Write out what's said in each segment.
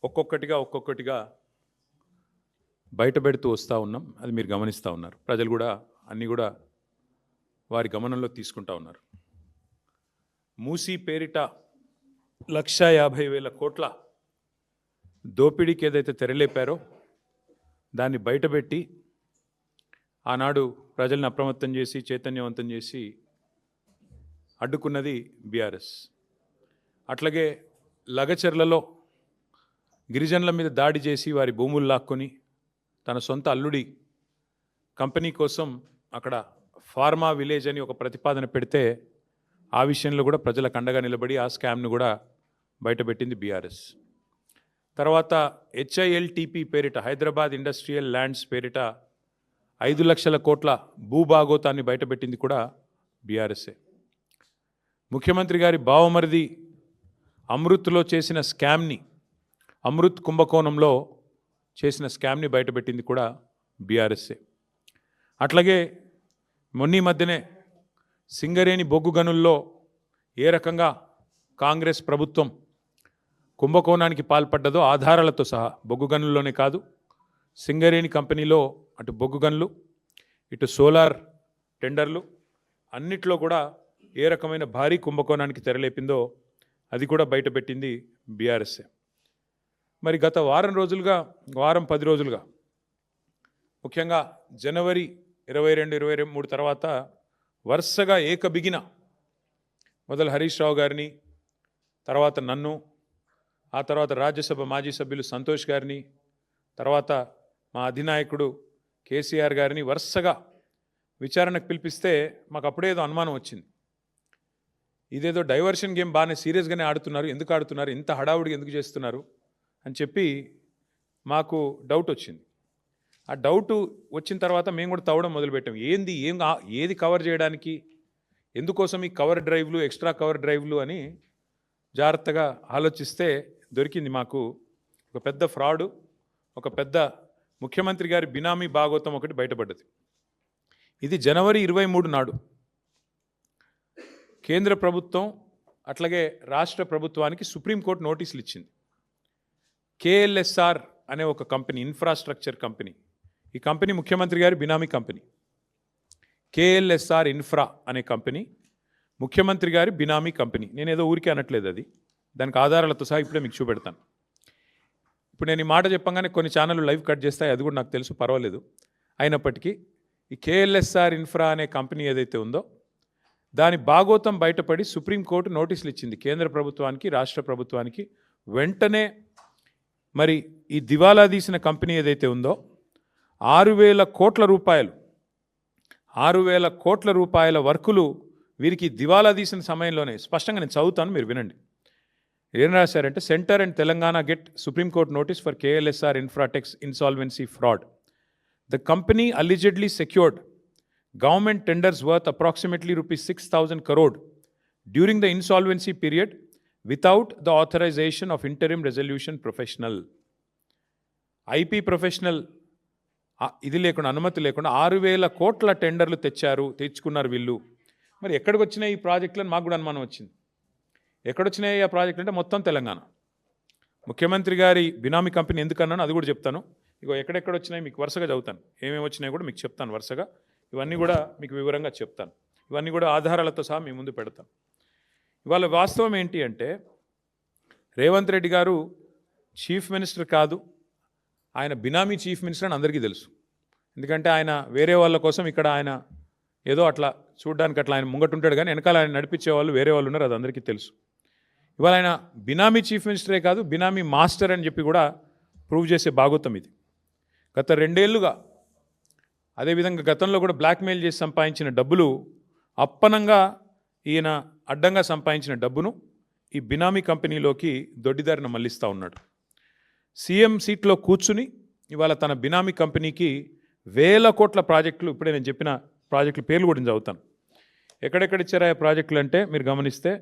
ఒక్కొక్కటిగా బయటపెడుతూ వస్తూ ఉన్నాం. అది మీరు గమనిస్తూ ఉన్నారు. ప్రజలు కూడా అన్నీ కూడా వారి గమనంలో తీసుకుంటా ఉన్నారు. మూసీ పేరిట 1,50,000 కోట్ల దోపిడీకి ఏదైతే తెరలేపారో దాన్ని బయటపెట్టి ఆనాడు ప్రజల్ని అప్రమత్తం చేసి చైతన్యవంతం చేసి అడ్డుకున్నది బీఆర్ఎస్. అట్లాగే లగచర్లలో గిరిజనుల మీద దాడి చేసి వారి భూములు లాక్కొని తన సొంత అల్లుడి కంపెనీ కోసం అక్కడ ఫార్మా విలేజ్ అని ఒక ప్రతిపాదన పెడితే ఆ విషయంలో కూడా ప్రజలకు అండగా నిలబడి ఆ స్కామ్ను కూడా బయటపెట్టింది బీఆర్ఎస్. తర్వాత HILTP పేరిట హైదరాబాద్ ఇండస్ట్రియల్ ల్యాండ్స్ పేరిట 5 లక్షల కోట్ల భూభాగోతాన్ని బయటపెట్టింది కూడా బీఆర్ఎస్ఏ. ముఖ్యమంత్రి గారి బావమరిది అమృత్లో చేసిన స్కామ్ని, అమృత్ కుంభకోణంలో చేసిన స్కామ్ని బయటపెట్టింది కూడా బీఆర్ఎస్ఏ. అట్లాగే మొన్నీ మధ్యనే సింగరేణి బొగ్గు గనుల్లో ఏ రకంగా కాంగ్రెస్ ప్రభుత్వం కుంభకోణానికి పాల్పడ్డదో ఆధారాలతో సహా, బొగ్గు గనుల్లోనే కాదు సింగరేణి కంపెనీలో అటు బొగ్గు గనులు ఇటు సోలార్ టెండర్లు అన్నిట్లో కూడా ఏ రకమైన భారీ కుంభకోణానికి తెరలేపిందో అది కూడా బయటపెట్టింది బీఆర్ఎస్ఏ. మరి గత వారం 10 రోజులుగా ముఖ్యంగా జనవరి 22, 23 తర్వాత వరుసగా ఏకబిగిన మొదలు హరీష్ రావు గారిని, తర్వాత నన్ను, ఆ తర్వాత రాజ్యసభ మాజీ సభ్యులు సంతోష్ గారిని, తర్వాత మా అధినాయకుడు కేసీఆర్ గారిని వరుసగా విచారణకు పిలిపిస్తే మాకు అప్పుడేదో అనుమానం వచ్చింది. ఇదేదో డైవర్షన్ గేమ్ బాగానే సీరియస్గానే ఆడుతున్నారు, ఎందుకు ఆడుతున్నారు, ఇంత హడావుడిగా ఎందుకు చేస్తున్నారు అని చెప్పి మాకు డౌట్ వచ్చింది. ఆ డౌట్ వచ్చిన తర్వాత మేము కూడా తవ్వడం మొదలుపెట్టాం. ఏది కవర్ చేయడానికి, ఎందుకోసం ఈ కవర్ డ్రైవ్లు, ఎక్స్ట్రా కవర్ డ్రైవ్లు అని జాగ్రత్తగా ఆలోచిస్తే దొరికింది మాకు ఒక పెద్ద ఫ్రాడు, ఒక పెద్ద ముఖ్యమంత్రి గారి బినామీ భాగోతం ఒకటి బయటపడ్డది. ఇది జనవరి 23 నాడు కేంద్ర ప్రభుత్వం అట్లాగే రాష్ట్ర ప్రభుత్వానికి సుప్రీంకోర్టు నోటీసులు ఇచ్చింది. KLSR అనే ఒక కంపెనీ, ఇన్ఫ్రాస్ట్రక్చర్ కంపెనీ, ఈ కంపెనీ ముఖ్యమంత్రి గారి బినామీ కంపెనీ. KLSR ఇన్ఫ్రా అనే కంపెనీ ముఖ్యమంత్రి గారి బినామీ కంపెనీ. నేనేదో ఊరికే అనట్లేదు, అది దానికి ఆధారాలతో సహా ఇప్పుడే మీకు చూపెడతాను. ఇప్పుడు నేను ఈ మాట చెప్పగానే కొన్ని ఛానళ్ళు లైవ్ కట్ చేస్తాయి, అది కూడా నాకు తెలుసు, పర్వాలేదు. అయినప్పటికీ ఈ KLSR ఇన్ఫ్రా అనే కంపెనీ ఏదైతే ఉందో దాని భాగోతం బయటపడి సుప్రీంకోర్టు నోటీసులు ఇచ్చింది కేంద్ర ప్రభుత్వానికి, రాష్ట్ర ప్రభుత్వానికి. వెంటనే మరి ఈ దివాలా తీసిన కంపెనీ ఏదైతే ఉందో 6,000 కోట్ల రూపాయల వర్కులు వీరికి దివాలా తీసిన సమయంలోనే, స్పష్టంగా నేను చదువుతాను, మీరు వినండి. ఏం రాశారంటే, centre and Telangana get Supreme Court notice for KLSR infratechs insolvency fraud. The company allegedly secured government tenders worth approximately rupees 6,000 crore during the insolvency period without the authorization of interim resolution professional. IP professional ఇది లేకుండా, అనుమతి లేకుండా 6,000 కోట్ల టెండర్లు తెచ్చుకున్నారు వీళ్ళు. మరి ఎక్కడికి వచ్చినాయి ఈ ప్రాజెక్టులను మాకు కూడా అనుమానం వచ్చింది. ఎక్కడొచ్చినాయి ఆ ప్రాజెక్టులు అంటే మొత్తం తెలంగాణ. ముఖ్యమంత్రి గారి బినామీ కంపెనీ ఎందుకన్నాను అది కూడా చెప్తాను. ఇగో ఎక్కడెక్కడ వచ్చినాయి మీకు వరుసగా చదువుతాను, ఏమేమి వచ్చినాయి కూడా మీకు చెప్తాను వరుసగా. ఇవన్నీ కూడా మీకు వివరంగా చెప్తాను, ఇవన్నీ కూడా ఆధారాలతో సహా మీ ముందు పెడతాను. ఇవాళ వాస్తవం ఏంటి అంటే, రేవంత్ రెడ్డి గారు చీఫ్ మినిస్టర్ కాదు, ఆయన బినామీ చీఫ్ మినిస్టర్ అని అందరికీ తెలుసు. ఎందుకంటే ఆయన వేరే వాళ్ళ కోసం ఇక్కడ ఆయన ఏదో అట్లా చూడడానికి అట్లా ఆయన ముంగటుంటాడు, కానీ వెనకాల ఆయన నడిపించే వాళ్ళు వేరే వాళ్ళు ఉన్నారు, అది అందరికీ తెలుసు. ఇవాళ ఆయన బినామీ చీఫ్ మినిస్టరే కాదు, బినామీ మాస్టర్ అని చెప్పి కూడా ప్రూవ్ చేసే భాగోతం ఇది. గత 2 ఏళ్లుగా అదేవిధంగా గతంలో కూడా బ్లాక్మెయిల్ చేసి సంపాదించిన డబ్బులు, అప్పనంగా ఈయన అడ్డంగా సంపాదించిన డబ్బును ఈ బినామీ కంపెనీలోకి దొడ్డిదారిన మళ్లిస్తూ ఉన్నాడు. సీఎం సీట్లో కూర్చుని ఇవాళ తన బినామీ కంపెనీకి 1,000 కోట్ల ప్రాజెక్టులు, ఇప్పుడే నేను చెప్పిన ప్రాజెక్టుల పేర్లు కూడా నేను చదువుతాను. ఎక్కడెక్కడ ఇచ్చారా ఆ ప్రాజెక్టులు అంటే మీరు గమనిస్తే,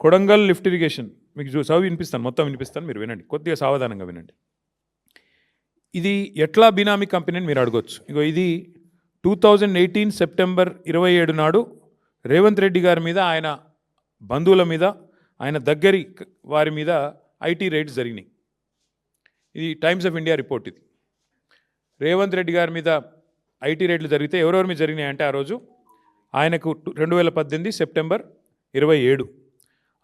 కొడంగల్ లిఫ్ట్ ఇరిగేషన్ మీకు చదివి వినిపిస్తాను, మొత్తం వినిపిస్తాను, మీరు వినండి, కొద్దిగా సావధానంగా వినండి. ఇది ఎట్లా బినామీ కంపెనీ అని మీరు అడగొచ్చు. ఇగో ఇది 2018 సెప్టెంబర్ 27 నాడు రేవంత్ రెడ్డి గారి మీద, ఆయన బంధువుల మీద, ఆయన దగ్గరి వారి మీద ఐటీ రైడ్స్ జరిగినాయి. ఇది టైమ్స్ ఆఫ్ ఇండియా రిపోర్ట్. ఇది రేవంత్ రెడ్డి గారి మీద ఐటీ రేట్లు జరిగితే ఎవరెవరి మీద జరిగినాయంటే ఆ రోజు ఆయనకు 2018 సెప్టెంబర్ 27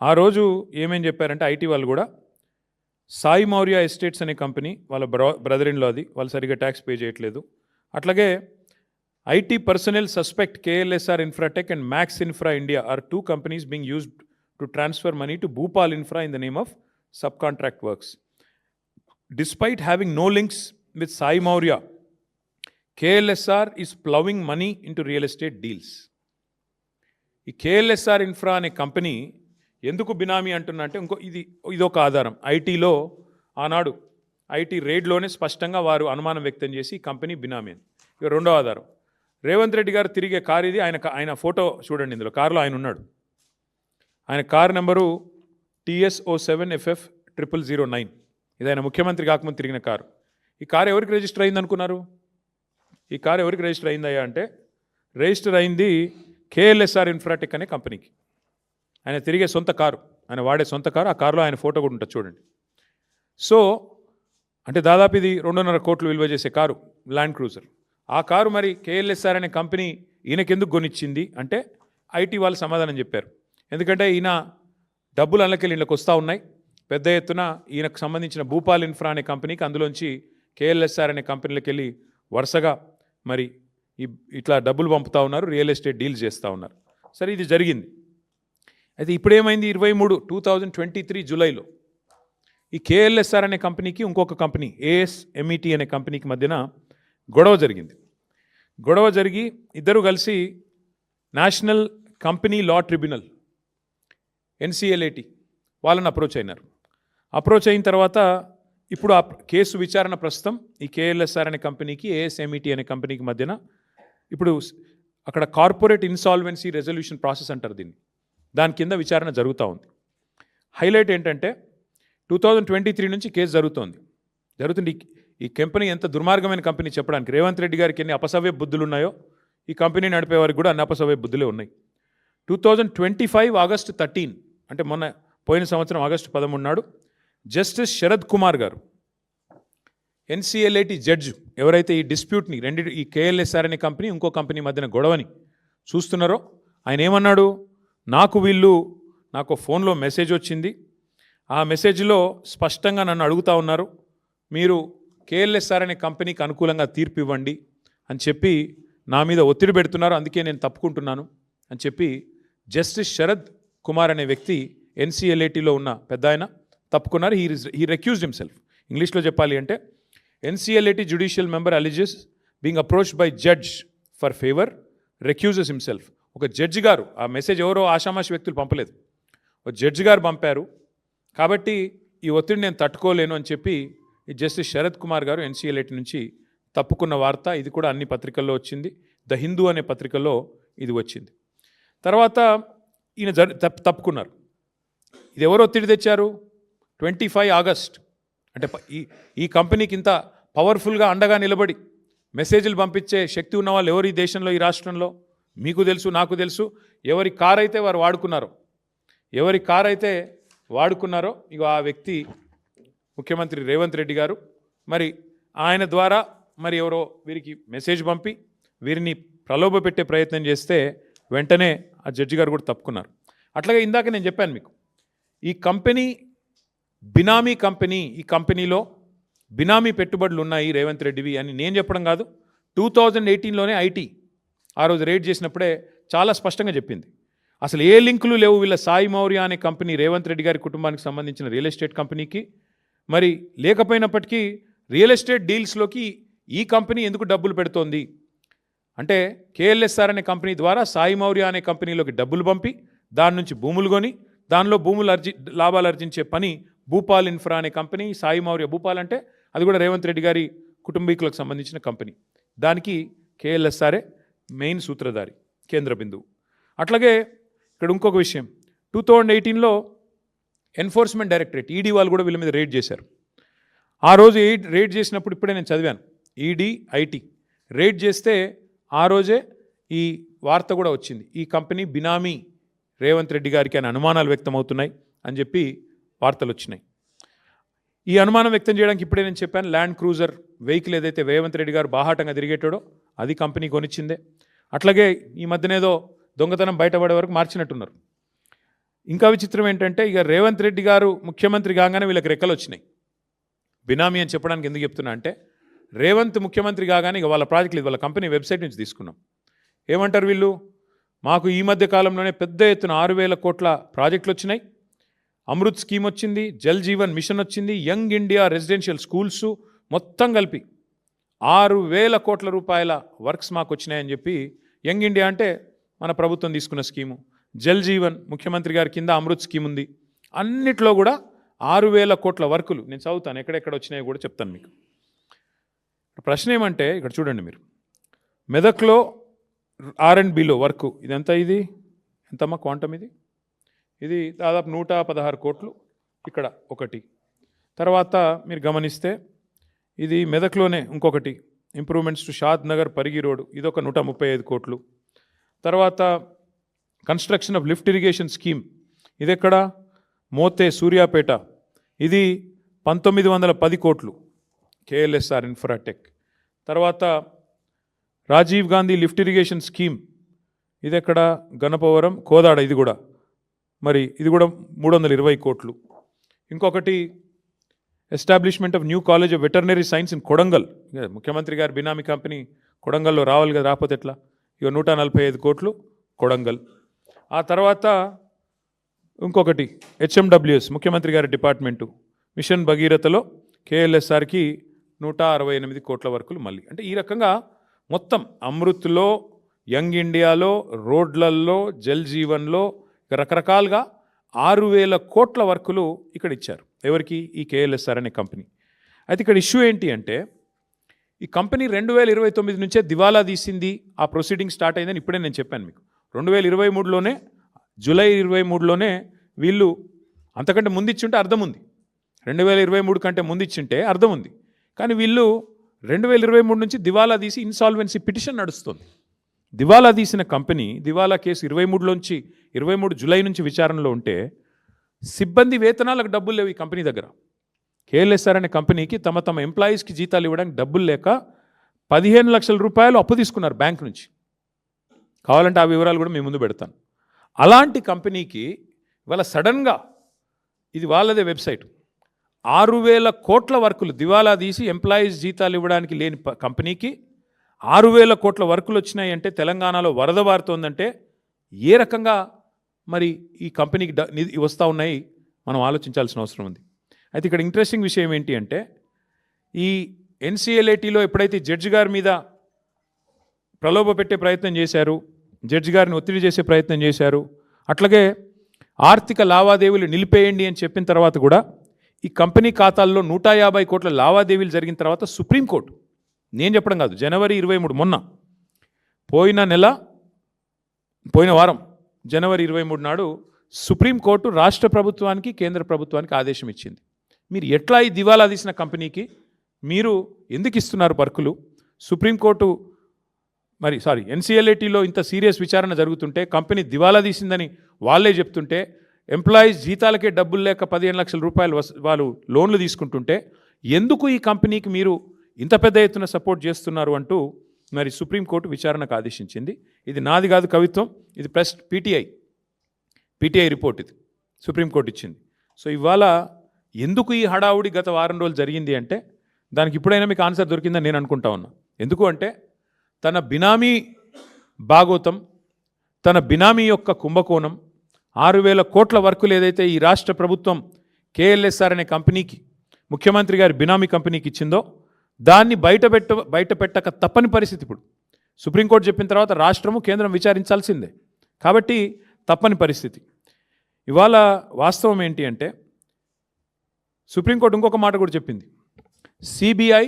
ఆ రోజు ఏమేం చెప్పారంటే ఐటీ వాళ్ళు కూడా సాయి మౌర్య ఎస్టేట్స్ అనే కంపెనీ వాళ్ళ బ్రదర్ ఇన్ లో, అది వాళ్ళు సరిగ్గా ట్యాక్స్ పే చేయట్లేదు. అట్లాగే IT personal suspect KLSR Infratech and Max Infra India are 2 companies being used to transfer money to Bhupal Infra in the name of sub contract works. Despite having no links with Sai Maurya, KLSR is plowing money into real estate deals. ఈ KLSR infra అనే company ఎందుకు బినామీ అంటున్నా అంటే ఇదొక ఆధారం. ఐటీలో ఆనాడు IT రేడ్లోనే స్పష్టంగా వారు అనుమానం వ్యక్తం చేసి ఈ కంపెనీ బినామీ అని. ఇక రెండో ఆధారం, రేవంత్ రెడ్డి గారు తిరిగే కారు ఇది. ఆయన ఫోటో చూడండి, ఇందులో కారులో ఆయన ఉన్నాడు. ఆయన కారు నెంబరు TS07FF 0009. ఇది ఆయన ముఖ్యమంత్రి కాకముందు తిరిగిన కారు. ఈ కారు ఎవరికి రిజిస్టర్ అయింది అనుకున్నారు? ఈ కారు ఎవరికి రిజిస్టర్ అయిందయ్యా అంటే రిజిస్టర్ అయింది కేఎల్ఎస్ఆర్ ఇన్ఫ్రాటెక్ అనే కంపెనీకి. ఆయన తిరిగే సొంత కారు, ఆయన వాడే సొంత కారు. ఆ కారులో ఆయన ఫోటో కూడా ఉంటుంది చూడండి. సో అంటే దాదాపు ఇది 2.5 కోట్లు విలువ చేసే కారు, ల్యాండ్ క్రూజర్. ఆ కారు మరి కేఎల్ఎస్ఆర్ అనే కంపెనీ ఈయనకెందుకు కొనిచ్చింది అంటే ఐటీ వాళ్ళు సమాధానం చెప్పారు. ఎందుకంటే ఈయన డబ్బులు అన్నకెళ్ళి ఇళ్ళకి వస్తూ ఉన్నాయి పెద్ద ఎత్తున. ఈయనకు సంబంధించిన భూపాల్ ఇన్ఫ్రా అనే కంపెనీకి అందులోంచి కేఎల్ఎస్ఆర్ అనే కంపెనీలకు వెళ్ళి వరుసగా మరి ఇట్లా డబ్బులు పంపుతూ ఉన్నారు, రియల్ ఎస్టేట్ డీల్స్ చేస్తూ ఉన్నారు. సరే, ఇది జరిగింది. అయితే ఇప్పుడేమైంది, 2023 జూలైలో ఈ కేఎల్ఎస్ఆర్ అనే కంపెనీకి ఇంకొక కంపెనీ ASMET అనే కంపెనీకి మధ్యన గొడవ జరిగింది. గొడవ జరిగి ఇద్దరు కలిసి national company law tribunal NCLAT వాళ్ళని అప్రోచ్ అయినారు. అప్రోచ్ అయిన తర్వాత ఇప్పుడు ఆ కేసు విచారణ ప్రస్తుతం ఈ కేఎల్ఎస్ఆర్ అనే కంపెనీకి ASMET అనే కంపెనీకి మధ్యన ఇప్పుడు అక్కడ కార్పొరేట్ ఇన్సాల్వెన్సీ రెజల్యూషన్ ప్రాసెస్ అంటారు దీన్ని, దాని కింద విచారణ జరుగుతూ ఉంది. హైలైట్ ఏంటంటే 2023 నుంచి కేసు జరుగుతుంది. ఈ కంపెనీ ఎంత దుర్మార్గమైన కంపెనీ చెప్పడానికి రేవంత్ రెడ్డి గారికి ఎన్ని అపసవ్య బుద్ధులు ఉన్నాయో ఈ కంపెనీ నడిపే వారికి కూడా అన్ని అపసవ్య బుద్ధులే ఉన్నాయి. 2025 ఆగస్టు 13 అంటే పోయిన సంవత్సరం ఆగస్టు 13 నాడు జస్టిస్ శరద్ కుమార్ గారు NCLAT జడ్జి ఎవరైతే ఈ డిస్ప్యూట్ని ఈ కేఎల్ఎస్ఆర్ అనే కంపెనీ ఇంకో కంపెనీ మధ్యన గొడవని చూస్తున్నారో ఆయన ఏమన్నాడు, నాకు ఫోన్లో మెసేజ్ వచ్చింది, ఆ మెసేజ్లో స్పష్టంగా నన్ను అడుగుతూ ఉన్నారు, మీరు కేఎల్ఎస్ఆర్ అనే కంపెనీకి అనుకూలంగా తీర్పు ఇవ్వండి అని చెప్పి నా మీద ఒత్తిడి పెడుతున్నారు, అందుకే నేను తప్పుకుంటున్నాను అని చెప్పి జస్టిస్ శరద్ కుమార్ అనే వ్యక్తి NCLATలో ఉన్న పెద్ద ఆయన తప్పుకున్నారు. He రెక్యూజ్డ్ himself. ఇంగ్లీష్లో చెప్పాలి అంటే NCLAT judicial member alleges being approached by judge for favour recuses himself. ఒక జడ్జి గారు, ఆ మెసేజ్ ఎవరో ఆషామాషి వ్యక్తులు పంపలేదు, ఒక జడ్జి గారు పంపారు, కాబట్టి ఈ ఒత్తిడి నేను తట్టుకోలేను అని చెప్పి ఈ జస్టిస్ శరద్ కుమార్ గారు NCLAT నుంచి తప్పుకున్న వార్త. ఇది కూడా అన్ని పత్రికల్లో వచ్చింది. ద హిందూ అనే పత్రికల్లో ఇది వచ్చింది. తర్వాత ఈయన తప్పుకున్నారు. ఇది ఎవరు ఒత్తిడి తెచ్చారు? 25 ఆగస్ట్ అంటే ఈ కంపెనీకి ఇంత పవర్ఫుల్గా అండగా నిలబడి మెసేజ్లు పంపించే శక్తి ఉన్న వాళ్ళు ఎవరు ఈ దేశంలో, ఈ రాష్ట్రంలో? మీకు తెలుసు, నాకు తెలుసు. ఎవరి కారు అయితే వారు వాడుకున్నారో ఇక ఆ వ్యక్తి ముఖ్యమంత్రి రేవంత్ రెడ్డి గారు. మరి ఆయన ద్వారా మరి ఎవరో వీరికి మెసేజ్ పంపి వీరిని ప్రలోభ పెట్టే ప్రయత్నం చేస్తే వెంటనే ఆ జడ్జి గారు కూడా తప్పుకున్నారు. అట్లాగే ఇందాక నేను చెప్పాను మీకు, ఈ కంపెనీ బినామీ కంపెనీ, ఈ కంపెనీలో బినామీ పెట్టుబడులు ఉన్నాయి రేవంత్ రెడ్డివి అని నేను చెప్పడం కాదు. 2018లోనే ఐటీ ఆ రోజు రేడ్ చేసినప్పుడే చాలా స్పష్టంగా చెప్పింది. అసలు ఏ లింకులు లేవు వీళ్ళ సాయి మౌర్య అనే కంపెనీ రేవంత్ రెడ్డి గారి కుటుంబానికి సంబంధించిన రియల్ ఎస్టేట్ కంపెనీకి. మరి లేకపోయినప్పటికీ రియల్ ఎస్టేట్ డీల్స్లోకి ఈ కంపెనీ ఎందుకు డబ్బులు పెడుతోంది అంటే కేఎల్ఎస్ఆర్ అనే కంపెనీ ద్వారా సాయి మౌర్య అనే కంపెనీలోకి డబ్బులు పంపి దాని నుంచి భూములు కొని దానిలో లాభాలు ఆర్జించే పని భూపాల్ ఇన్ఫ్రా అనే కంపెనీ. సాయి మౌర్య భూపాల్ అంటే అది కూడా రేవంత్ రెడ్డి గారి కుటుంబీకులకు సంబంధించిన కంపెనీ. దానికి కేఎల్ఎస్ఆర్ఏ మెయిన్ సూత్రధారి, కేంద్ర బిందువు. అట్లాగే ఇక్కడ ఇంకొక విషయం, 2018లో ఎన్ఫోర్స్మెంట్ డైరెక్టరేట్ ఈడీ వాళ్ళు కూడా వీళ్ళ మీద రేడ్ చేశారు. ఆ రోజు రేడ్ చేసినప్పుడు ఇప్పుడే నేను చదివాను, ఈడీ ఐటీ రేడ్ చేస్తే ఆ రోజే ఈ వార్త కూడా వచ్చింది, ఈ కంపెనీ బినామీ రేవంత్ రెడ్డి గారికి అని అనుమానాలు వ్యక్తమవుతున్నాయి అని చెప్పి వార్తలు వచ్చినాయి. ఈ అనుమానం వ్యక్తం చేయడానికి ఇప్పుడే నేను చెప్పాను, ల్యాండ్ క్రూజర్ వెహికల్ ఏదైతే రేవంత్ రెడ్డి గారు బాహాటంగా తిరిగేటాడో అది కంపెనీ కొనిచ్చిందే. అట్లాగే ఈ మధ్యనేదో దొంగతనం బయటపడే వరకు మార్చినట్టున్నారు. ఇంకా విచిత్రం ఏంటంటే, ఇక రేవంత్ రెడ్డి గారు ముఖ్యమంత్రి కాగానే వీళ్ళకి రెక్కలు వచ్చినాయి. బినామీ అని చెప్పడానికి ఎందుకు చెప్తున్నా అంటే, రేవంత్ ముఖ్యమంత్రి కాగానే ఇక వాళ్ళ ప్రాజెక్టులు వాళ్ళ కంపెనీ వెబ్సైట్ నుంచి తీసుకున్నాం. ఏమంటారు వీళ్ళు, మాకు ఈ మధ్య కాలంలోనే పెద్ద ఎత్తున 6,000 కోట్ల ప్రాజెక్టులు వచ్చినాయి, అమృత్ స్కీమ్ వచ్చింది, జల్ జీవన్ మిషన్ వచ్చింది, యంగ్ ఇండియా రెసిడెన్షియల్ స్కూల్స్ మొత్తం కలిపి 6,000 కోట్ల రూపాయల వర్క్స్ మాకు వచ్చినాయని చెప్పి, యంగ్ ఇండియా అంటే మన ప్రభుత్వం తీసుకున్న స్కీము, జల్ జీవన్ ముఖ్యమంత్రి గారి కింద అమృత్ స్కీమ్ ఉంది, అన్నిట్లో కూడా 6,000 కోట్ల వర్కులు. నేను చదువుతాను ఎక్కడెక్కడ వచ్చినాయో కూడా చెప్తాను మీకు. ప్రశ్న ఏమంటే, ఇక్కడ చూడండి మీరు, మెదక్లో R&Bలో వర్క్ ఇదంతా, ఇది ఎంతమ్మా క్వాంటమ్, ఇది దాదాపు 116 కోట్లు. ఇక్కడ ఒకటి, తర్వాత మీరు గమనిస్తే ఇది మెదక్లోనే ఇంకొకటి, improvements to Shad Nagar Parigi road, ఇదొక 135 కోట్లు. తర్వాత construction of lift irrigation scheme, ఇది ఎక్కడ, మోతే సూర్యాపేట, ఇది 1910 కోట్లు, KLSR ఇన్ఫ్రాటెక్. తర్వాత Rajiv Gandhi lift irrigation scheme, ఇది ఎక్కడ, గణపవరం కోదాడ, ఇది కూడా మరి ఇది కూడా 320 కోట్లు. ఇంకొకటి establishment of new college of veterinary science in Kodangal, ముఖ్యమంత్రి గారి బినామీ కంపెనీ కొడంగల్లో రావాలి కదా, రాకపోతే ఎట్లా, ఇక 145 కోట్లు కొడంగల్. ఆ తర్వాత ఇంకొకటి HMWS ముఖ్యమంత్రి గారి డిపార్ట్మెంటు, మిషన్ భగీరథలో KLSRకి 168 కోట్ల వర్కులు మళ్ళీ. అంటే ఈ రకంగా మొత్తం అమృత్లో, యంగ్ ఇండియాలో, రోడ్లల్లో, జల్ జీవన్లో రకరకాలుగా 6,000 కోట్ల వర్కులు ఇక్కడ ఇచ్చారు. ఎవరికి, ఈ KLSR అనే కంపెనీ. అయితే ఇక్కడ ఇష్యూ ఏంటి అంటే, ఈ కంపెనీ 2029 నుంచే దివాలా తీసింది, ఆ ప్రొసీడింగ్ స్టార్ట్ అయిందని ఇప్పుడే నేను చెప్పాను మీకు. 2023లోనే జూలై 23లోనే వీళ్ళు, అంతకంటే ముందు ఇచ్చింటే అర్థం ఉంది, 2023 కంటే ముందు ఇచ్చింటే అర్థం ఉంది. కానీ వీళ్ళు 2023 నుంచి దివాలా తీసి ఇన్సాల్వెన్సీ పిటిషన్ నడుస్తుంది. దివాలా తీసిన కంపెనీ, దివాలా కేసు 23 జూలై నుంచి విచారణలో ఉంటే, సిబ్బంది వేతనాలకు డబ్బులు లేవు ఈ కంపెనీ దగ్గర. KLSR అనే కంపెనీకి తమ ఎంప్లాయీస్కి జీతాలు ఇవ్వడానికి డబ్బులు లేక 15 లక్షల రూపాయలు అప్పు తీసుకున్నారు బ్యాంక్ నుంచి. కావాలంటే ఆ వివరాలు కూడా మీ ముందు పెడతాను. అలాంటి కంపెనీకి ఇవాళ సడన్గా, ఇది వాళ్ళదే వెబ్సైట్, 6,000 కోట్ల వర్కులు దివాలా తీసి ఎంప్లాయీస్ జీతాలు ఇవ్వడానికి లేని కంపెనీకి 6,000 కోట్ల వర్కులు వచ్చినాయి అంటే, తెలంగాణలో వరద వారుతోందంటే ఏ రకంగా మరి ఈ కంపెనీకి వస్తూ ఉన్నాయి మనం ఆలోచించాల్సిన అవసరం ఉంది. అయితే ఇక్కడ ఇంట్రెస్టింగ్ విషయం ఏంటి అంటే, ఈ NCLATలో ఎప్పుడైతే జడ్జి గారి మీద ప్రలోభ పెట్టే ప్రయత్నం చేశారు, జడ్జి గారిని ఒత్తిడి చేసే ప్రయత్నం చేశారు, అట్లాగే ఆర్థిక లావాదేవీలు నిలిపేయండి అని చెప్పిన తర్వాత కూడా ఈ కంపెనీ ఖాతాల్లో 150 కోట్ల లావాదేవీలు జరిగిన తర్వాత సుప్రీంకోర్టు, నేను చెప్పడం కాదు, జనవరి 23 మొన్న, పోయిన వారం జనవరి 23 నాడు సుప్రీంకోర్టు రాష్ట్ర ప్రభుత్వానికి, కేంద్ర ప్రభుత్వానికి ఆదేశం ఇచ్చింది. మీరు ఎట్లా ఈ దివాలా తీసిన కంపెనీకి మీరు ఎందుకు ఇస్తున్నారు వర్కులు? సుప్రీంకోర్టు NCLATలో ఇంత సీరియస్ విచారణ జరుగుతుంటే, కంపెనీ దివాలా తీసిందని వాళ్ళే చెప్తుంటే, ఎంప్లాయీస్ జీతాలకే డబ్బులు లేక 15 లక్షల రూపాయలు వాళ్ళు లోన్లు తీసుకుంటుంటే, ఎందుకు ఈ కంపెనీకి మీరు ఇంత పెద్ద ఎత్తున సపోర్ట్ చేస్తున్నారు అంటూ మరి సుప్రీంకోర్టు విచారణకు ఆదేశించింది. ఇది నాది కాదు కవిత్వం, ఇది ప్రెస్ PTI రిపోర్ట్, ఇది సుప్రీంకోర్టు ఇచ్చింది. సో ఇవాళ ఎందుకు ఈ హడావుడి గత వారం రోజులు జరిగింది అంటే, దానికి ఇప్పుడైనా మీకు ఆన్సర్ దొరికిందని నేను అనుకుంటా ఉన్నా. ఎందుకు అంటే, తన బినామీ భాగోతం, తన బినామీ యొక్క కుంభకోణం, 6,000 కోట్ల వర్కులు ఏదైతే ఈ రాష్ట్ర ప్రభుత్వం KLSR అనే కంపెనీకి, ముఖ్యమంత్రి గారి బినామీ కంపెనీకి ఇచ్చిందో, దాన్ని బయటపెట్టక తప్పని పరిస్థితి. ఇప్పుడు సుప్రీంకోర్టు చెప్పిన తర్వాత రాష్ట్రము, కేంద్రం విచారించాల్సిందే, కాబట్టి తప్పని పరిస్థితి. ఇవాళ వాస్తవం ఏంటి అంటే, సుప్రీంకోర్టు ఇంకొక మాట కూడా చెప్పింది, CBI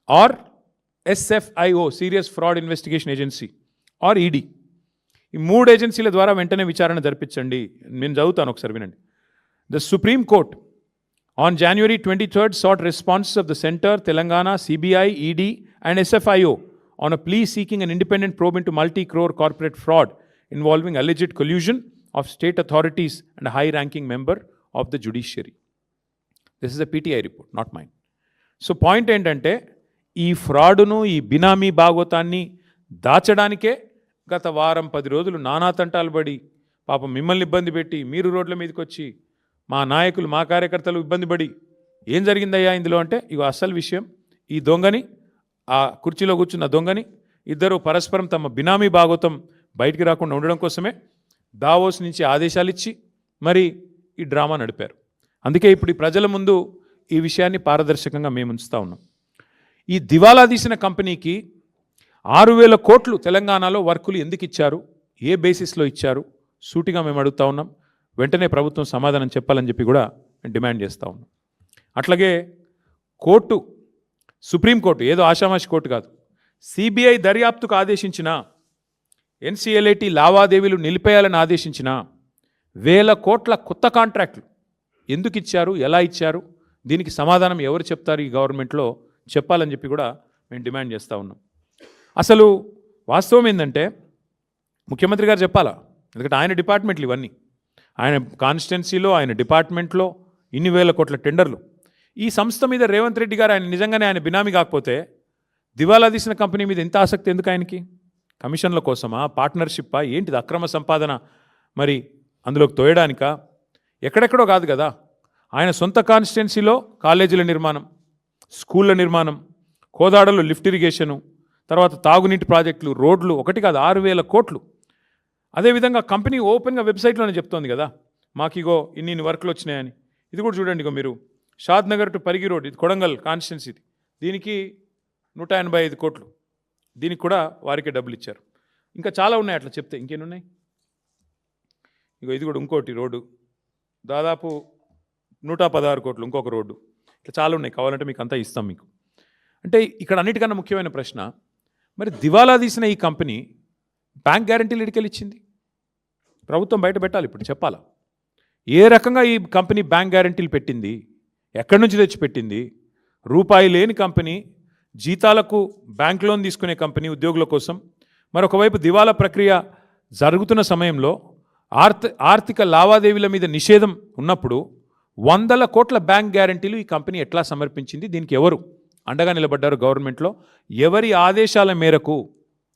or SFIO serious fraud investigation agency or ED, ఈ 3 ఏజెన్సీల ద్వారా వెంటనే విచారణ జరిపించండి. నేను చదువుతాను, ఒకసారి వినండి. The supreme court on January 23rd sought responses of the Center, Telangana, CBI, ED and SFIO on a plea seeking an independent probe into multi-crore corporate fraud involving alleged collusion of state authorities and a high-ranking member of the judiciary. This is the PTI report, not mind. So point ఏంటంటే ఈ ఫ్రాడును, ఈ బినామీ భాగోతాన్ని దాచడానికే గత వారం 10 రోజులు నానా తంటాలు పడి పాపం మిమ్మల్ని ఇబ్బంది పెట్టి మీరు రోడ్ల మీదకి వచ్చి మా నాయకులు, మా కార్యకర్తలు ఇబ్బంది పడి ఏం జరిగిందయ్యా ఇందులో అంటే ఇగో అసలు విషయం, ఈ దొంగని, ఆ కుర్చీలో కూర్చున్న దొంగని ఇద్దరు పరస్పరం తమ బినామీ భాగోతం బయటికి రాకుండా ఉండడం కోసమే దావోస్ నుంచి ఆదేశాలు ఇచ్చి మరి ఈ డ్రామా నడిపారు. అందుకే ఇప్పుడు ఈ ప్రజల ముందు ఈ విషయాన్ని పారదర్శకంగా మేము ఉంచుతా ఉన్నాం. ఈ దివాలా తీసిన కంపెనీకి 6,000 కోట్లు తెలంగాణలో వర్కులు ఎందుకు ఇచ్చారు, ఏ బేసిస్లో ఇచ్చారు, సూటిగా మేము అడుగుతా ఉన్నాం. వెంటనే ప్రభుత్వం సమాధానం చెప్పాలని చెప్పి కూడా మేము డిమాండ్ చేస్తూ ఉన్నాం. అట్లాగే కోర్టు, సుప్రీంకోర్టు ఏదో ఆషామాషి కోర్టు కాదు, సిబిఐ దర్యాప్తుకు ఆదేశించిన, ఎన్సిఎల్ఐటి లావాదేవీలు నిలిపేయాలని ఆదేశించిన 1,000 కోట్ల కొత్త కాంట్రాక్టులు ఎందుకు ఇచ్చారు, ఎలా ఇచ్చారు, దీనికి సమాధానం ఎవరు చెప్తారు ఈ గవర్నమెంట్లో చెప్పాలని చెప్పి కూడా మేము డిమాండ్ చేస్తూ ఉన్నాం. అసలు వాస్తవం ఏంటంటే ముఖ్యమంత్రి గారు చెప్పాలా, ఎందుకంటే ఆయన డిపార్ట్మెంట్లు ఇవన్నీ, ఆయన కాన్స్టిట్యున్సీలో ఆయన డిపార్ట్మెంట్లో ఇన్ని 1,000 కోట్ల టెండర్లు. ఈ సంస్థ మీద రేవంత్ రెడ్డి గారు ఆయన నిజంగానే ఆయన బినామీ కాకపోతే దివాలా తీసిన కంపెనీ మీద ఎంత ఆసక్తి ఎందుకు ఆయనకి? కమిషన్ల కోసమా, పార్ట్నర్షిప్పా, ఏంటిది అక్రమ సంపాదన మరి అందులోకి తోయడానికా? ఎక్కడెక్కడో కాదు కదా, ఆయన సొంత కాన్స్టిట్యున్సీలో కాలేజీల నిర్మాణం, స్కూళ్ళ నిర్మాణం, కోదాడలో లిఫ్ట్ ఇరిగేషను, తర్వాత తాగునీటి ప్రాజెక్టులు, రోడ్లు, ఒకటి కాదు 6,000 కోట్లు. అదేవిధంగా కంపెనీ ఓపెన్గా వెబ్సైట్లోనే చెప్తోంది కదా, మాకు ఇగో ఇన్ని వర్క్లు వచ్చినాయని. ఇది కూడా చూడండి, ఇగో మీరు షాద్ నగర్ టు పరిగి రోడ్, ఇది కొడంగల్ కాన్స్టిట్యున్సీది, దీనికి 185 కోట్లు, దీనికి కూడా వారికే డబ్బులు ఇచ్చారు. ఇంకా చాలా ఉన్నాయి అట్లా చెప్తే, ఇంకేమున్నాయి? ఇగో ఇది కూడా ఇంకోటి రోడ్డు, దాదాపు 116 కోట్లు, ఇంకొక రోడ్డు, ఇట్లా చాలా ఉన్నాయి, కావాలంటే మీకు అంతా ఇస్తాం మీకు. అంటే ఇక్కడ అన్నిటికన్నా ముఖ్యమైన ప్రశ్న, మరి దివాలా తీసిన ఈ కంపెనీ బ్యాంక్ గ్యారంటీలు ఎడికెళ్ళి ఇచ్చింది? ప్రభుత్వం బయట పెట్టాలి, ఇప్పుడు చెప్పాలా ఏ రకంగా ఈ కంపెనీ బ్యాంక్ గ్యారంటీలు పెట్టింది, ఎక్కడి నుంచి తెచ్చిపెట్టింది? రూపాయి లేని కంపెనీ, జీతాలకు బ్యాంక్ లోన్ తీసుకునే కంపెనీ ఉద్యోగుల కోసం, మరొకవైపు దివాలా ప్రక్రియ జరుగుతున్న సమయంలో ఆర్థిక లావాదేవీల మీద నిషేధం ఉన్నప్పుడు 100 కోట్ల బ్యాంక్ గ్యారంటీలు ఈ కంపెనీ ఎట్లా సమర్పించింది? దీనికి ఎవరు అండగా నిలబడ్డారు గవర్నమెంట్లో? ఎవరి ఆదేశాల మేరకు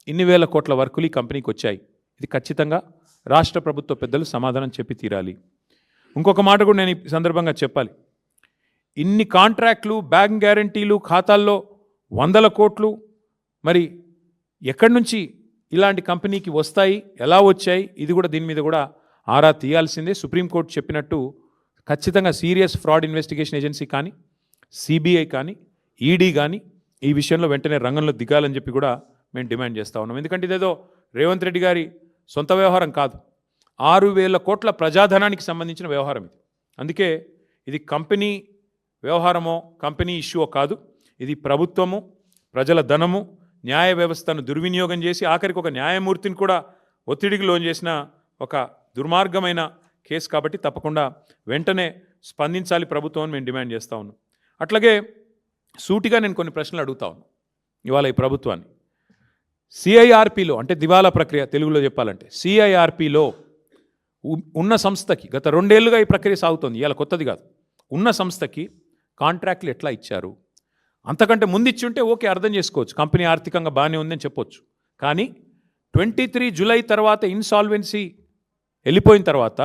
ఇన్ని 1,000 కోట్ల వర్కులు ఈ కంపెనీకి వచ్చాయి? ఇది ఖచ్చితంగా రాష్ట్ర ప్రభుత్వ పెద్దలు సమాధానం చెప్పి తీరాలి. ఇంకొక మాట కూడా నేను ఈ సందర్భంగా చెప్పాలి, ఇన్ని కాంట్రాక్ట్లు, బ్యాంక్ గ్యారంటీలు, ఖాతాల్లో 100 కోట్లు మరి ఎక్కడి నుంచి ఇలాంటి కంపెనీకి వస్తాయి, ఎలా వచ్చాయి? ఇది కూడా దీని మీద కూడా ఆరా తీయాల్సిందే. సుప్రీంకోర్టు చెప్పినట్టు ఖచ్చితంగా సీరియస్ ఫ్రాడ్ ఇన్వెస్టిగేషన్ ఏజెన్సీ కానీ, సిబిఐ కానీ, ఈడీ కానీ ఈ విషయంలో వెంటనే రంగంలో దిగాలని చెప్పి కూడా మేము డిమాండ్ చేస్తూ ఉన్నాం. ఎందుకంటే ఇదేదో రేవంత్ రెడ్డి గారి సొంత వ్యవహారం కాదు, 6,000 కోట్ల ప్రజాధనానికి సంబంధించిన వ్యవహారం ఇది. అందుకే ఇది కంపెనీ వ్యవహారమో, కంపెనీ ఇష్యూో కాదు, ఇది ప్రభుత్వము, ప్రజల ధనము, న్యాయ వ్యవస్థను దుర్వినియోగం చేసి ఆఖరికి ఒక న్యాయమూర్తిని కూడా ఒత్తిడికి లోన్ చేసిన ఒక దుర్మార్గమైన కేసు. కాబట్టి తప్పకుండా వెంటనే స్పందించాలి ప్రభుత్వం అని మేము డిమాండ్ చేస్తూ ఉన్నాం. అట్లాగే సూటిగా నేను కొన్ని ప్రశ్నలు అడుగుతా ఉన్నాను ఇవాళ ఈ ప్రభుత్వాన్ని. సిఐఆర్పిలో అంటే దివాలా ప్రక్రియ తెలుగులో చెప్పాలంటే సిఐఆర్పిలో ఉన్న సంస్థకి గత 2 ఏళ్లుగా ఈ ప్రక్రియ సాగుతోంది, ఇవాళ కొత్తది కాదు. ఉన్న సంస్థకి కాంట్రాక్ట్లు ఎట్లా ఇచ్చారు? అంతకంటే ముందు ఇచ్చి ఉంటే ఓకే, అర్థం చేసుకోవచ్చు, కంపెనీ ఆర్థికంగా బాగానే ఉందని చెప్పొచ్చు. కానీ 23 జూలై తర్వాత ఇన్సాల్వెన్సీ వెళ్ళిపోయిన తర్వాత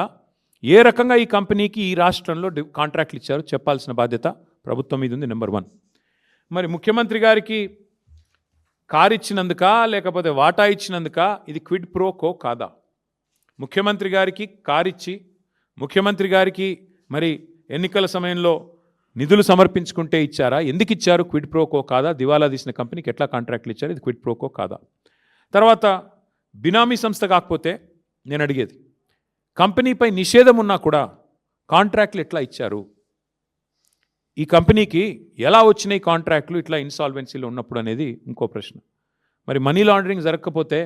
ఏ రకంగా ఈ కంపెనీకి ఈ రాష్ట్రంలో కాంట్రాక్ట్లు ఇచ్చారో చెప్పాల్సిన బాధ్యత ప్రభుత్వం మీద ఉంది. నెంబర్ 1. మరి ముఖ్యమంత్రి గారికి కారు ఇచ్చినందుక లేకపోతే వాటా ఇచ్చినందుక ఇది క్విడ్ ప్రో కో కాదా? ముఖ్యమంత్రి గారికి కారు ఇచ్చి ముఖ్యమంత్రి గారికి మరి ఎన్నికల సమయంలో నిధులు సమర్పించుకుంటే ఇచ్చారా? ఎందుకు ఇచ్చారు? క్విడ్ ప్రో కో కాదా? దివాలా తీసిన కంపెనీకి ఎట్లా కాంట్రాక్ట్లు ఇచ్చారు? ఇది క్విడ్ ప్రో కో కాదా? తర్వాత బినామీ సంస్థ కాకపోతే నేను అడిగేది, కంపెనీపై నిషేధం ఉన్నా కూడా కాంట్రాక్ట్లు ఎట్లా ఇచ్చారు? ఈ కంపెనీకి ఎలా వచ్చినాయి కాంట్రాక్ట్లు ఇట్లా ఇన్సాల్వెన్సీలో ఉన్నప్పుడు అనేది ఇంకో ప్రశ్న. మరి మనీ లాండరింగ్ జరగకపోతే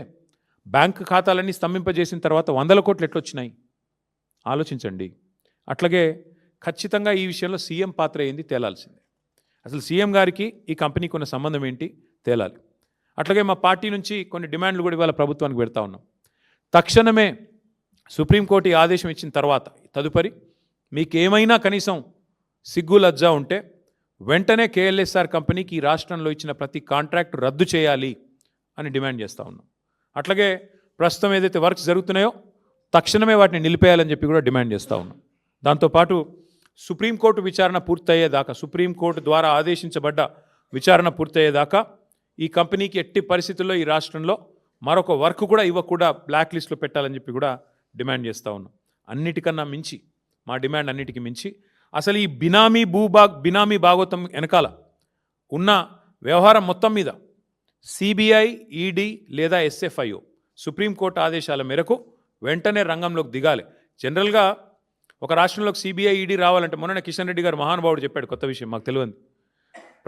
బ్యాంకు ఖాతాలన్నీ స్తంభింపజేసిన తర్వాత 100 కోట్లు ఎట్లొచ్చినాయి? ఆలోచించండి. అట్లాగే ఖచ్చితంగా ఈ విషయంలో సీఎం పాత్ర ఏంది తేలాల్సిందే. అసలు సీఎం గారికి ఈ కంపెనీకి ఉన్న సంబంధం ఏంటి తేలాలి. అట్లాగే మా పార్టీ నుంచి కొన్ని డిమాండ్లు కూడా ఇవాళ ప్రభుత్వానికి పెడతా ఉన్నాం. తక్షణమే సుప్రీంకోర్టు ఆదేశం ఇచ్చిన తర్వాత తదుపరి మీకు ఏమైనా కనీసం సిగ్గు లజ్జా ఉంటే వెంటనే కేఎల్ఎస్ఆర్ కంపెనీకి ఈ రాష్ట్రంలో ఇచ్చిన ప్రతి కాంట్రాక్ట్ రద్దు చేయాలి అని డిమాండ్ చేస్తూ ఉన్నాం. అట్లాగే ప్రస్తుతం ఏదైతే వర్క్స్ జరుగుతున్నాయో తక్షణమే వాటిని నిలిపేయాలని చెప్పి కూడా డిమాండ్ చేస్తూ ఉన్నాం. దాంతోపాటు సుప్రీంకోర్టు విచారణ పూర్తయ్యేదాకా, సుప్రీంకోర్టు ద్వారా ఆదేశించబడ్డ విచారణ పూర్తయ్యేదాకా ఈ కంపెనీకి ఎట్టి పరిస్థితుల్లో ఈ రాష్ట్రంలో మరొక వర్క్ కూడా ఇవ్వకుండా బ్లాక్ లిస్ట్లో పెట్టాలని చెప్పి కూడా డిమాండ్ చేస్తూ ఉన్నాం. అన్నిటికన్నా మించి, మా డిమాండ్ అన్నిటికీ మించి, అసలు ఈ బినామీ భాగోతం వెనకాల ఉన్న వ్యవహారం మొత్తం మీద సిబిఐ, ఈడీ లేదా ఎస్ఎఫ్ఐఓ సుప్రీంకోర్టు ఆదేశాల మేరకు వెంటనే రంగంలోకి దిగాలి. జనరల్గా ఒక రాష్ట్రంలోకి సిబిఐ, ఈడీ రావాలంటే మొన్న కిషన్ రెడ్డి గారు మహానుభావుడు చెప్పాడు, కొత్త విషయం మాకు తెలియదు.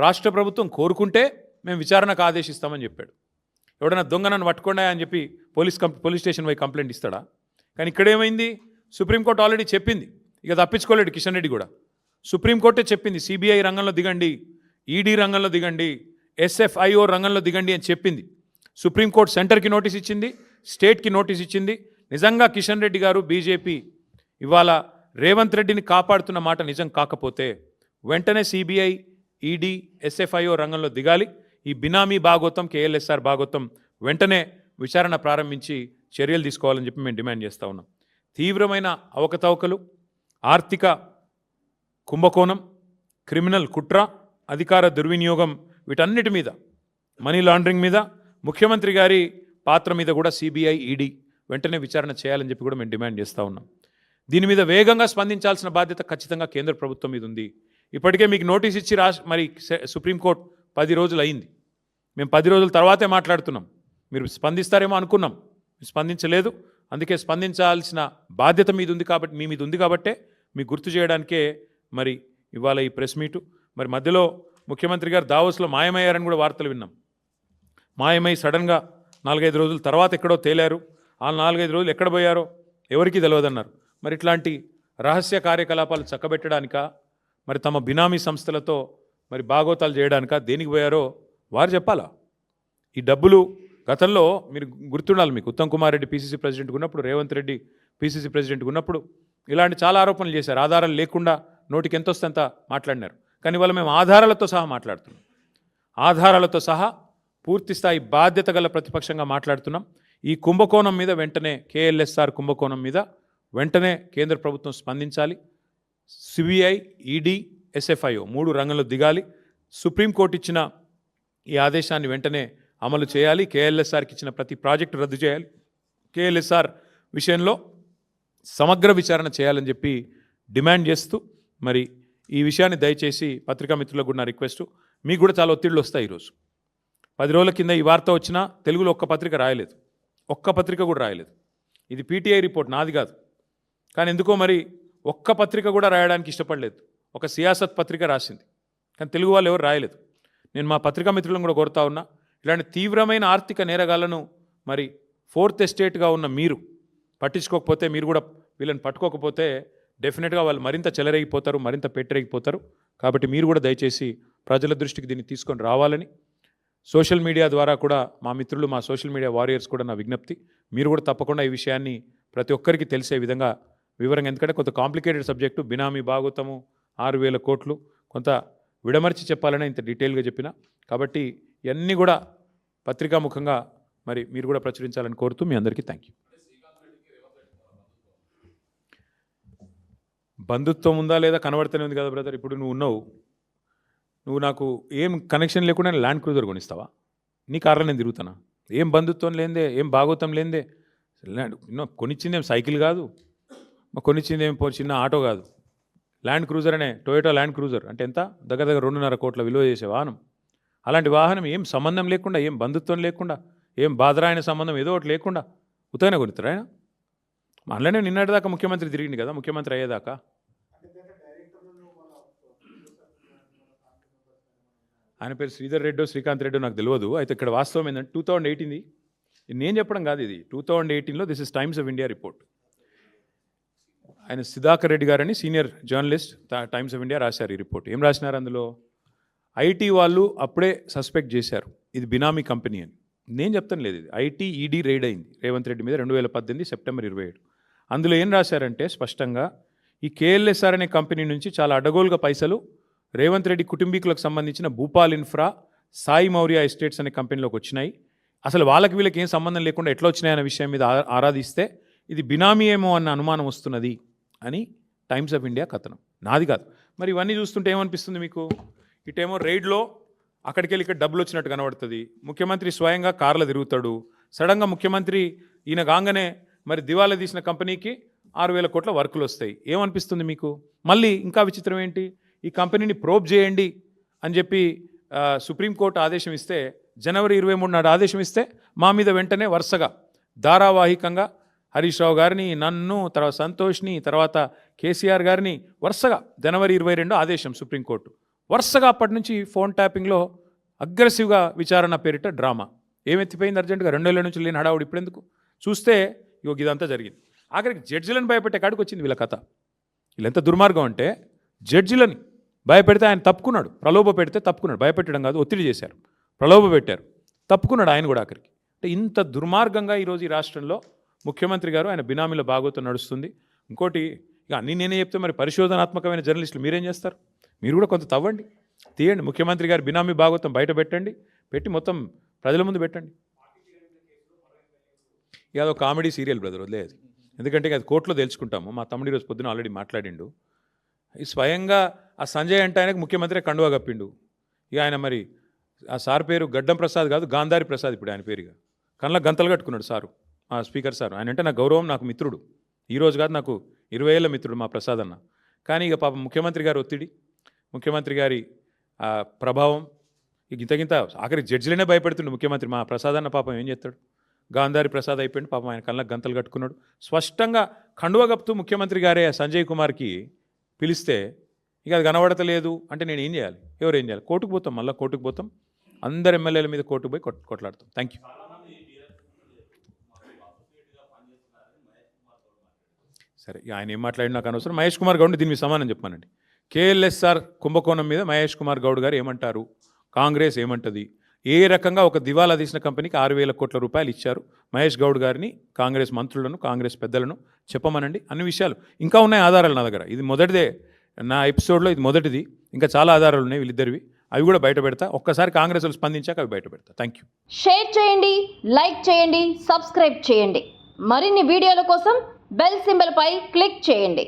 రాష్ట్ర ప్రభుత్వం కోరుకుంటే మేము విచారణకు ఆదేశిస్తామని చెప్పాడు. ఎవడైనా దొంగనన్ను పట్టుకోండా అని చెప్పి పోలీస్ స్టేషన్ పోయి కంప్లైంట్ ఇస్తాడా? కానీ ఇక్కడేమైంది, సుప్రీంకోర్టు ఆల్రెడీ చెప్పింది, ఇక తప్పించుకోలేడు కిషన్ రెడ్డి కూడా. సుప్రీంకోర్టే చెప్పింది సిబిఐ రంగంలో దిగండి, ఈడీ రంగంలో దిగండి, ఎస్ఎఫ్ఐఓ రంగంలో దిగండి అని చెప్పింది. సుప్రీంకోర్టు సెంటర్కి నోటీస్ ఇచ్చింది, స్టేట్కి నోటీస్ ఇచ్చింది. నిజంగా కిషన్ రెడ్డి గారు బీజేపీ ఇవాళ రేవంత్ రెడ్డిని కాపాడుతున్న మాట నిజం కాకపోతే వెంటనే సిబిఐ, ఈడీ, ఎస్ఎఫ్ఐఓ రంగంలో దిగాలి. ఈ బినామీ భాగోతం, కేఎల్ఎస్ఆర్ భాగోతం వెంటనే విచారణ ప్రారంభించి చర్యలు తీసుకోవాలని చెప్పి మేము డిమాండ్ చేస్తూ ఉన్నాం. తీవ్రమైన అవకతవకలు, ఆర్థిక కుంభకోణం, క్రిమినల్ కుట్ర, అధికార దుర్వినియోగం, వీటన్నిటి మీద, మనీ లాండరింగ్ మీద, ముఖ్యమంత్రి గారి పాత్ర మీద కూడా సిబిఐ, ఈడీ వెంటనే విచారణ చేయాలని చెప్పి కూడా మేము డిమాండ్ చేస్తూ ఉన్నాం. దీని మీద వేగంగా స్పందించాల్సిన బాధ్యత ఖచ్చితంగా కేంద్ర ప్రభుత్వం మీద ఉంది. ఇప్పటికే మీకు నోటీస్ ఇచ్చి మరి సుప్రీంకోర్టు 10 రోజులు అయింది. మేము 10 రోజుల తర్వాతే మాట్లాడుతున్నాం. మీరు స్పందిస్తారేమో అనుకున్నాం, స్పందించలేదు. అందుకే స్పందించాల్సిన బాధ్యత మీ మీద ఉంది కాబట్టే మీకు గుర్తు చేయడానికే మరి ఇవాళ ఈ ప్రెస్ మీటు. మరి మధ్యలో ముఖ్యమంత్రి గారు దావోస్లో మాయమయ్యారని కూడా వార్తలు విన్నాం. మాయమై సడన్గా 4-5 రోజుల తర్వాత ఎక్కడో తేలారు. ఆ 4-5 రోజులు ఎక్కడ పోయారో ఎవరికీ తెలియదన్నారు. మరి ఇట్లాంటి రహస్య కార్యకలాపాలు చక్కబెట్టడానికా, మరి తమ బినామీ సంస్థలతో మరి భాగోతాలు చేయడానికా, దేనికి పోయారో వారు చెప్పాలా? ఈ డబ్బులు గతంలో మీరు గుర్తుండాలి, మీకు ఉత్తమ్ కుమార్ రెడ్డి పీసీసీ ప్రెసిడెంట్గా ఉన్నప్పుడు, రేవంత్ రెడ్డి పీసీసీ ప్రెసిడెంట్గా ఉన్నప్పుడు ఇలాంటి చాలా ఆరోపణలు చేశారు. ఆధారాలు లేకుండా నోటికి ఎంత వస్తే అంత మాట్లాడినారు. కానీ ఇవాళ మేము ఆధారాలతో సహా మాట్లాడుతున్నాం. ఆధారాలతో సహా పూర్తి స్థాయి బాధ్యత గల ప్రతిపక్షంగా మాట్లాడుతున్నాం. ఈ కుంభకోణం మీద వెంటనే, కేఎల్ఎస్ఆర్ కుంభకోణం మీద వెంటనే కేంద్ర ప్రభుత్వం స్పందించాలి. సిబిఐ, ఈడీ, ఎస్ఎఫ్ఐఓ 3 రంగంలో దిగాలి. సుప్రీంకోర్టు ఇచ్చిన ఈ ఆదేశాన్ని వెంటనే అమలు చేయాలి. కేఎల్ఎస్ఆర్కి ఇచ్చిన ప్రతి ప్రాజెక్టు రద్దు చేయాలి. కేఎల్ఎస్ఆర్ విషయంలో సమగ్ర విచారణ చేయాలని చెప్పి డిమాండ్ చేస్తూ, మరి ఈ విషయాన్ని దయచేసి పత్రికా మిత్రులకు కూడా నా రిక్వెస్ట్, మీకు కూడా చాలా ఒత్తిళ్ళు వస్తాయి. ఈరోజు 10 రోజుల కింద ఈ వార్త వచ్చినా తెలుగులో ఒక్క పత్రిక రాయలేదు, ఒక్క పత్రిక కూడా రాయలేదు. ఇది పీటీఐ రిపోర్ట్, నాది కాదు. కానీ ఎందుకో మరి ఒక్క పత్రిక కూడా రాయడానికి ఇష్టపడలేదు. ఒక సియాసత్ పత్రిక రాసింది, కానీ తెలుగు వాళ్ళు ఎవరు రాయలేదు. నేను మా పత్రికా మిత్రులను కూడా కోరుతా ఉన్నా, ఇలాంటి తీవ్రమైన ఆర్థిక నేరగాళ్లను మరి 4th ఎస్టేట్గా ఉన్న మీరు పట్టించుకోకపోతే, మీరు కూడా వీళ్ళని పట్టుకోకపోతే డెఫినెట్గా వాళ్ళు మరింత చెలరేగిపోతారు, మరింత పెట్టరేగిపోతారు. కాబట్టి మీరు కూడా దయచేసి ప్రజల దృష్టికి దీన్ని తీసుకొని రావాలని సోషల్ మీడియా ద్వారా కూడా మా మిత్రులు, మా సోషల్ మీడియా వారియర్స్ కూడా నా విజ్ఞప్తి. మీరు కూడా తప్పకుండా ఈ విషయాన్ని ప్రతి ఒక్కరికి తెలిసే విధంగా వివరంగా, ఎందుకంటే కొంత కాంప్లికేటెడ్ సబ్జెక్టు, బినామీ భాగోతము 6,000 కోట్లు, కొంత విడమర్చి చెప్పాలనే ఇంత డీటెయిల్గా చెప్పిన. కాబట్టి ఇవన్నీ కూడా పత్రికాముఖంగా మరి మీరు కూడా ప్రచురించాలని కోరుతూ మీ అందరికీ థ్యాంక్ యూ. బంధుత్వం ఉందా లేదా కనబడుతూనే ఉంది కదా బ్రదర్. ఇప్పుడు నువ్వు నాకు ఏం కనెక్షన్ లేకుండా ల్యాండ్ క్రూజర్ కొనిస్తావా? నీ కార్లో నేను తిరుగుతానా? ఏం బంధుత్వం లేదే, ఏం భాగోతం లేదే. కొనిచ్చిందేం సైకిల్ కాదు, కొనిచ్చిందేం చిన్న ఆటో కాదు, ల్యాండ్ క్రూజర్ అనే టొయోటా ల్యాండ్ క్రూజర్ అంటే ఎంత, దగ్గర 2.5 కోట్ల విలువ చేసే వాహనం. అలాంటి వాహనం ఏం సంబంధం లేకుండా, ఏం బంధుత్వం లేకుండా, ఏం బాధరాయన సంబంధం ఏదో ఒకటి లేకుండా ఉత్తగానే కొనిస్తారా ఆయన? మనలోనే నిన్నటిదాకా ముఖ్యమంత్రి తిరిగింది కదా, ముఖ్యమంత్రి అయ్యేదాకా. ఆయన పేరు శ్రీధర్ రెడ్డో శ్రీకాంత్ రెడ్డో నాకు తెలియదు. అయితే ఇక్కడ వాస్తవం ఏంటంటే 2018 నేను చెప్పడం కాదు, ఇది 2018లో this is Times of India report. ఆయన సుధాకర్ రెడ్డి గారని senior journalist Times of India రాశారు ఈ రిపోర్ట్. ఏం రాసినారు అందులో? ఐటీ వాళ్ళు అప్పుడే సస్పెక్ట్ చేశారు ఇది బినామీ కంపెనీ అని. నేను చెప్తాను లేదు, ఇది ఐటీ ఈడీ రైడ్ అయింది రేవంత్ రెడ్డి మీద 2018 సెప్టెంబర్ 27. అందులో ఏం రాశారంటే స్పష్టంగా ఈ కేఎల్ఎస్ఆర్ అనే కంపెనీ నుంచి చాలా అడ్డగోలుగా పైసలు రేవంత్ రెడ్డి కుటుంబీకులకు సంబంధించిన భూపాల్ ఇన్ఫ్రా, సాయి మౌర్య ఎస్టేట్స్ అనే కంపెనీలోకి వచ్చినాయి. అసలు వాళ్ళకి వీళ్ళకి ఏం సంబంధం లేకుండా ఎట్లా వచ్చినాయన్న విషయం మీద ఆరాధిస్తే ఇది బినామీ ఏమో అన్న అనుమానం వస్తున్నది అని టైమ్స్ ఆఫ్ ఇండియా కథనం, నాది కాదు. మరి ఇవన్నీ చూస్తుంటే ఏమనిపిస్తుంది మీకు? ఇటేమో రైడ్లో అక్కడికి వెళ్ళి ఇక్కడ డబ్బులు వచ్చినట్టు కనబడుతుంది. ముఖ్యమంత్రి స్వయంగా కార్లో తిరుగుతాడు. సడన్గా ముఖ్యమంత్రి ఈయన కాగానే మరి దివాలా తీసిన కంపెనీకి 6,000 కోట్ల వర్కులు వస్తాయి. ఏమనిపిస్తుంది మీకు? మళ్ళీ ఇంకా విచిత్రం ఏంటి, ఈ కంపెనీని ప్రోబ్ చేయండి అని చెప్పి సుప్రీంకోర్టు ఆదేశం ఇస్తే, జనవరి 23 నాడు ఆదేశం ఇస్తే మా మీద వెంటనే వరుసగా ధారావాహికంగా హరీష్ రావు గారిని, నన్ను, తర్వాత సంతోష్ని, తర్వాత కేసీఆర్ గారిని వరుసగా జనవరి 22 ఆదేశం సుప్రీంకోర్టు. వరుసగా అప్పటి నుంచి ఫోన్ ట్యాపింగ్లో అగ్రెసివ్గా విచారణ పేరిట డ్రామా. ఏమెత్తిపోయింది అర్జెంటుగా? 2 ఏళ్ళ నుంచి లేని హడావుడు ఇప్పుడు ఎందుకు? చూస్తే ఇదంతా జరిగింది. ఆఖరికి జడ్జిలను భయపెట్టే కాడికి వచ్చింది వీళ్ళ కథ. వీళ్ళెంత దుర్మార్గం అంటే, జడ్జిలని భయపెడితే ఆయన తప్పుకున్నాడు, ప్రలోభ పెడితే తప్పుకున్నాడు. భయపెట్టడం కాదు, ఒత్తిడి చేశారు, ప్రలోభ పెట్టారు, తప్పుకున్నాడు ఆయన కూడా ఆఖరికి. అంటే ఇంత దుర్మార్గంగా ఈరోజు ఈ రాష్ట్రంలో ముఖ్యమంత్రి గారు ఆయన బినామీల భాగోతం నడుస్తుంది. ఇంకోటి, ఇక అన్నీ నేనే చెప్తే మరి పరిశోధనాత్మకమైన జర్నలిస్టులు మీరేం చేస్తారు? మీరు కూడా కొంత తవ్వండి, తీయండి. ముఖ్యమంత్రి గారు బినామీ భాగోతం బయట పెట్టండి, పెట్టి మొత్తం ప్రజల ముందు పెట్టండి. ఇక అదొక కామెడీ సీరియల్ బ్రదర్, వదిలేదు. ఎందుకంటే అది కోర్టులో తెలుసుకుంటాము. మా తమ్ముడు ఈరోజు పొద్దున ఆల్రెడీ మాట్లాడిండు. ఈ స్వయంగా ఆ సంజయ్ అంటే ఆయనకు ముఖ్యమంత్రి కండువా కప్పిండు. ఇక ఆయన మరి ఆ సార్ పేరు గడ్డం ప్రసాద్ కాదు, గాంధారి ప్రసాద్ ఇప్పుడు ఆయన పేరుగా. కళ్ళ గంతలు కట్టుకున్నాడు సారు, ఆ స్పీకర్ సార్. ఆయన అంటే నాకు గౌరవం, నాకు మిత్రుడు. ఈరోజు కాదు, నాకు 20 ఏళ్ళ మిత్రుడు మా ప్రసాద్ అన్న. కానీ ఇక పాపం ముఖ్యమంత్రి గారి ఒత్తిడి, ముఖ్యమంత్రి గారి ప్రభావం, ఇక ఇంతకింత ఆఖరి జడ్జిలనే భయపెడుతుండే ముఖ్యమంత్రి. మా ప్రసాద్ అన్న పాపం ఏం చేస్తాడు? గాంధారి ప్రసాద్ అయిపోయింది పాపం, ఆయన కళ్ళకు గంతలు కట్టుకున్నాడు. స్పష్టంగా కండువా కప్పుతూ ముఖ్యమంత్రి గారే సంజయ్ కుమార్కి పిలిస్తే ఇక అది కనబడతలేదు అంటే నేను ఏం చేయాలి? ఎవరు ఏం చేయాలి? కోర్టుకు పోతాం, మళ్ళీ కోర్టుకు పోతాం, అందరు ఎమ్మెల్యేల మీద కోర్టుకు పోయి కొట్లాడతాం. Thank you. సరే, ఆయన ఏం మాట్లాడినా నాకు అనవసరం. మహేష్ కుమార్ గౌడ్ దీని మీద సమానం చెప్పానండి. కేఎల్ఎస్ఆర్ కుంభకోణం మీద మహేష్ కుమార్ గౌడ్ గారు ఏమంటారు, కాంగ్రెస్ ఏమంటుంది, ఏ రకంగా ఒక దివాలా తీసిన కంపెనీకి 6,000 కోట్ల రూపాయలు ఇచ్చారు, మహేష్ గౌడ్ గారిని, కాంగ్రెస్ మంత్రులను, కాంగ్రెస్ పెద్దలను చెప్పమనండి. అన్ని విషయాలు ఇంకా ఉన్నాయి, ఆధారాలు నా దగ్గర. ఇది మొదటిదే, నా ఎపిసోడ్లో ఇది మొదటిది. ఇంకా చాలా ఆధారాలు ఉన్నాయి వీళ్ళిద్దరివి, అవి కూడా బయట పెడతా. ఒక్కసారి కాంగ్రెస్ వాళ్ళు స్పందించాక అవి బయట పెడతా. Thank you. షేర్ చేయండి, లైక్ చేయండి, సబ్స్క్రైబ్ చేయండి. మరిన్ని వీడియోల కోసం బెల్ సింబల్ పై క్లిక్ చేయండి.